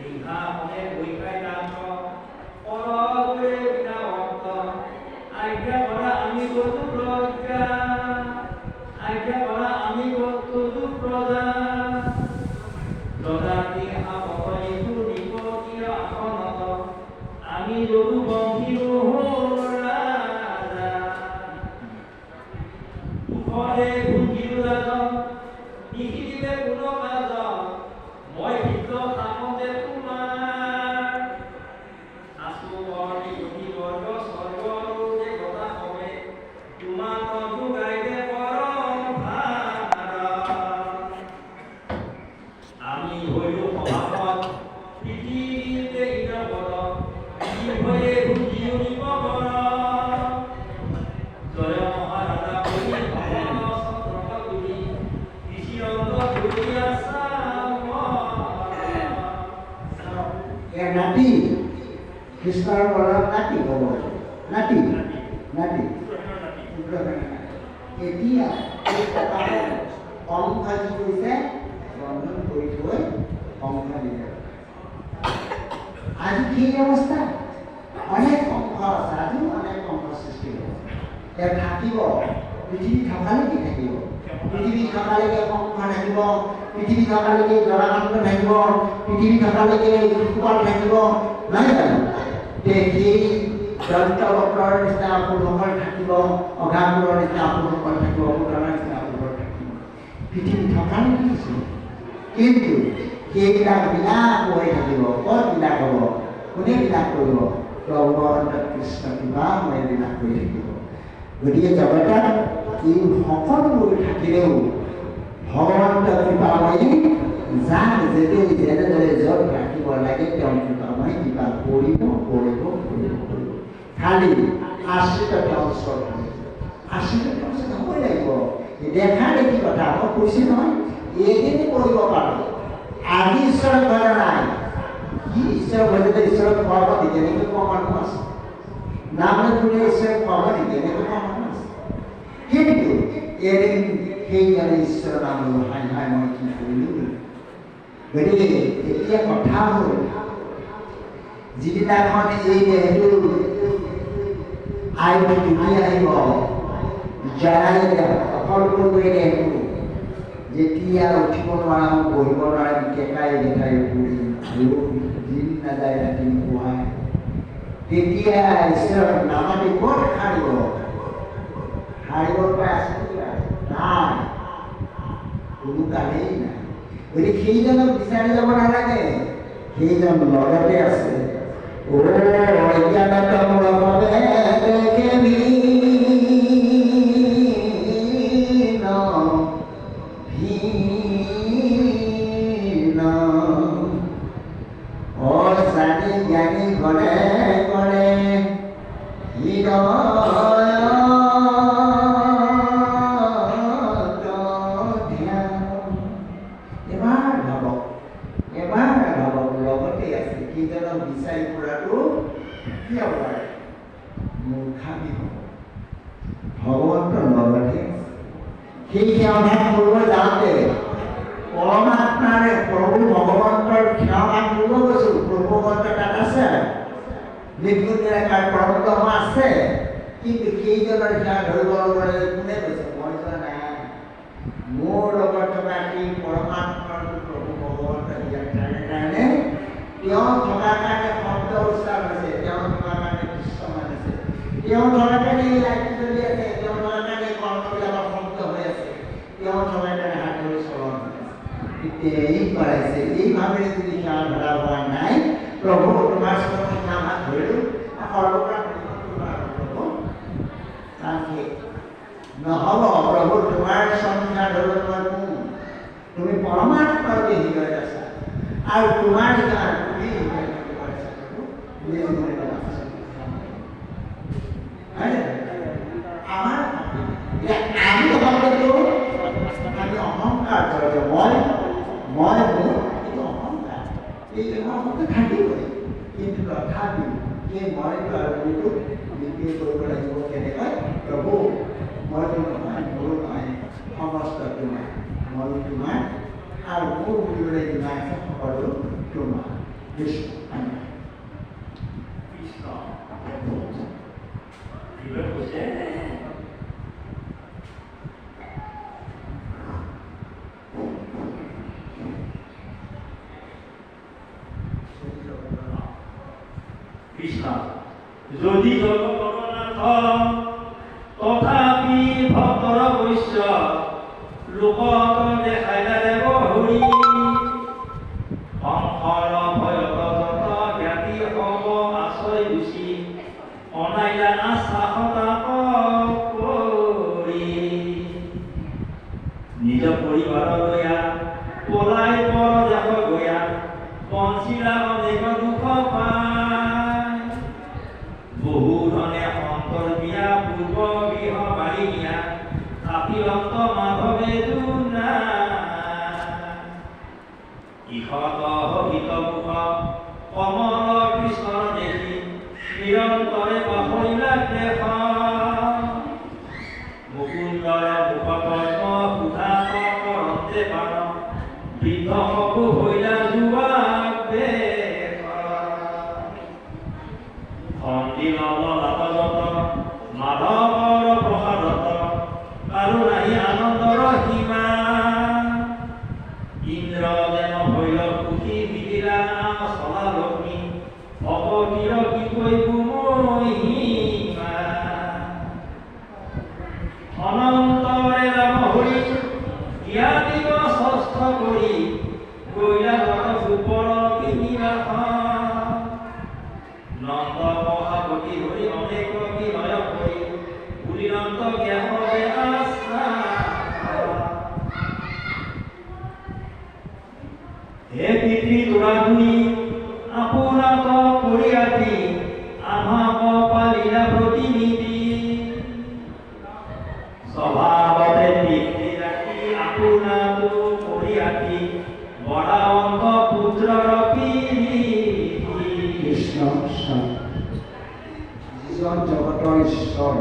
সিংহাসনে বৈকাই দান্ত পৰগুৰে বিনা অন্ত আজ্ঞা কৰা আমি কতো প্ৰজ্ঞা আজ্ঞা কৰা আমি কতো প্ৰজা প্ৰজাতি আপনি নিপতীয় আসনত আমি যদু বংশী ৰাজা মুখৰে গুঞ্জিৰো ৰাজ নিশিদিলে কোনো কাজ মই ভিত্ৰ থাকোঁতে তোমাৰ আছো বৰ্ণি গতি বৰ্গ স্বৰ্গৰো দেৱতা হবে তোমাৰ তন্তু গাইতে পৰম ভাৰত আমি হইলো সভাপত পৃথিৱীতে ইন্দ্ৰপদ ভয়ে ভুজিও নিপকৰ জয় মহাৰাজা বলি ভগৱান ছত্ৰপতি ঋষি অন্ত ধৰি আছা নাতি কৃষ্ণৰ বলত নাতি হ'ব নাতি নাতি এতিয়া এই ককাৰে কংস কি কৰিছে বন্ধন কৰি থৈ কংস দিলে আজি কি অৱস্থা অনেক কংস আছে আজিও অনেক কংস সৃষ্টি হ'ব তেওঁ থাকিব পৃথিৱী থকালৈকে থাকিব পৃথিৱী থকালৈকে কংস থাকিব পৃথিৱী থকালৈকে জৰাসন্ধ থাকিব পৃথিৱী থকালৈকে শিশুপাল থাকিব নহয় জানো সেই দন্তবক্ৰৰ নিচিনা অপূৰ্বসকল থাকিব অঘাসুৰৰ নিচিনা অপূৰ্বসকল থাকিব পুতলাৰ নিচিনা অপূৰ্ব থাকিব পৃথিৱী থকালৈকে কিছু কিন্তু সেইবিলাক বিলাস হৈ থাকিব ক'ত বিলাস হ'ব কোনে বিলাস কৰিব প্ৰভুৱন্ত কৃষ্ণ কৃপাময়ে বিলাস কৰি থাকিব গতিকে জগতত এই সকলোবোৰ থাকিলেও ভগৱন্ত কৃপাময়ী যাক যেনেদৰে য'ত ৰাখিব লাগে তেওঁ কৃপাময়ী কৃপা কৰিব কৰিব কৰিব কৰিব খালি আশ্ৰিত তেওঁৰ ওচৰত আশ্ৰিত তেওঁৰ ওচৰত হ'বই লাগিব দেখা দেখি কথা মই কৈছোঁ নহয় এদিন কৰিব পাৰোঁ আজি ঈশ্বৰক ভজা নাই কি ঈশ্বৰক ভজিলে ঈশ্বৰক খোৱাব নেকি এনেকৈ কোৱা মানুহ আছে নাম শুনিলে ঈশ্বৰক খোৱাব নেকি এনেকৈ কোৱা মানুহ আছে কিন্তু এদিন সেইকাৰণে ঈশ্বৰৰ নাম হাই হাই মই কি কৰিলোঁ গতিকে এতিয়া কথা হ'ল যিদিনাখন এই দেহটো আইটো ডুবি আহিব জ্বলাই অকল কৰি দেহটো যেতিয়া উঠিব নোৱাৰা বহিব নোৱাৰা কেঁকাই দেখাই পৰি দিন নাযায় ৰাতি পুৱাই তেতিয়া ঈশ্বৰৰ নামতে ক'ত সাৰিব সাৰিব পৰা আছে নাই কোনো কামেই নাই গতিকে সেইজনক বিচাৰি যাব নালাগে সেইজন লগতে আছে জানি জ্ঞানী গলে গলে বিচাৰি ফুৰাটো কিয় পাৰে মূৰ্খামি হ'ব ভগৱন্তৰ লগতে সেই সেৱাভাগ কৰিব যাওঁতে পৰমাত্মাৰে প্ৰভু ভগৱন্তৰ সেৱাভাগ কৰিব গৈছোঁ প্ৰভু ভগৱন্ত তাত আছে নিৰ্গুণিৰাকাৰ পৰব্ৰহ্ম আছে কিন্তু সেইজনৰ সেৱা ধৰিব ল'বলৈ কোনে কৈছে মই যোৱা নাই মোৰ লগত থকা সেই পৰমাত্মাৰ প্ৰভু ভগৱন্ত ইয়াৰ কাৰণে তেওঁ থকাৰ কাৰণে শব্দ উচ্চাৰণ হৈছে তেওঁ থকাৰ কাৰণে কৃষ্ণ মানিছে তেওঁ থকাৰ কাৰণে এই লাইটটো জ্বলি আছে তেওঁ থকাৰ কাৰণে কৰ্মবিলাকৰ শব্দ হৈ আছে তেওঁ থকাৰ কাৰণে হাত ধৰি চলন এতিয়া এই কৰাইছে এই ভাৱেৰে যদি সেৱা ধৰা হোৱা নাই প্ৰভু তোমাৰ চৰণত হাত ধৰিলোঁ সৰ্বপ্ৰা প্ৰভু নহ'ব প্ৰভু তোমাৰ সংখ্যা ধৰিব নোৱাৰো তুমি পৰমাত্মাৰ হৃদয়ত আছা আৰু তোমাৰ হৃদয়ত তুমি আমাৰ আমি আমি অহংকাৰ কৰোঁ মই মোৰ এইটো অহংকাৰ এই অহংকাৰ থাকিবই কিন্তু তথাপিও এই মইটো আৰু মোৰটো বিক্ৰী কৰিব লাগিব কেনেকৈ প্ৰভু মইতো নহয় মোৰো নহয় সমস্ত তোমাৰ মইও তোমাৰ আৰু মোৰ বুলিবলৈ যিমান আছে সকলো তোমাৰ কৃষ্ণ কৃষ্ণ এইবাৰ কৈছে কৃষ্ণ যদি জগন্নাথ তথাপি ভক্তৰ বৈশ্য লোকত দেখাই দেৱ হৰি সংসাৰ ভয়ত যত জ্ঞাতি হব আশ্ৰয় গুচি অনাইলা না সাহতা কৰি নিজ পৰিবাৰ গয়া পলাই পৰ দেশ গয়া পঞ্চিলা অনেক দুখ পায় বহু ধনে অন্তৰ বিয়া পূৰ্ব গৃহ বাৰী নিয়া কাপিলন্ত মাধৱে দুনা ইহত হিত মুখ কমল কৃষ্ণৰ দেখি নিৰন্তৰে পাহৰিলা দেশ মুকুন্দৰ মুখ পদ্ম সুধা কৰন্তে পাৰ বৃদ্ধ সকু হৈলা যোৱা মাধৱৰ প্ৰসাদত কাৰো নাহি আনন্দৰ সীমা ইন্দ্ৰ যেন হৈল সুখী বিদিলা চলা লক্ষ্মী অপতিৰ কি কৈব মহিমা অনন্তৰে ৰাম হৰি জ্ঞাতিক ষষ্ঠ কৰি গৈলা গোপৰ পিনিবাস নন্দ মহাপতি হৰি অনেক বিনয় কৰি পুলিনন্ত জ্ঞানৰে আস্থা হে পিতৃ তোৰাগুৰি আপোনাক কৰি ৰাতি আমাক পালিলা প্ৰতিনিধি স্বভাৱতে পিতৃ ৰাখি আপোনাক কৰি ৰাতি বৰাৱন্ত পুত্ৰৰ কৃষ্ণ যিজন জগতৰ ঈশ্বৰ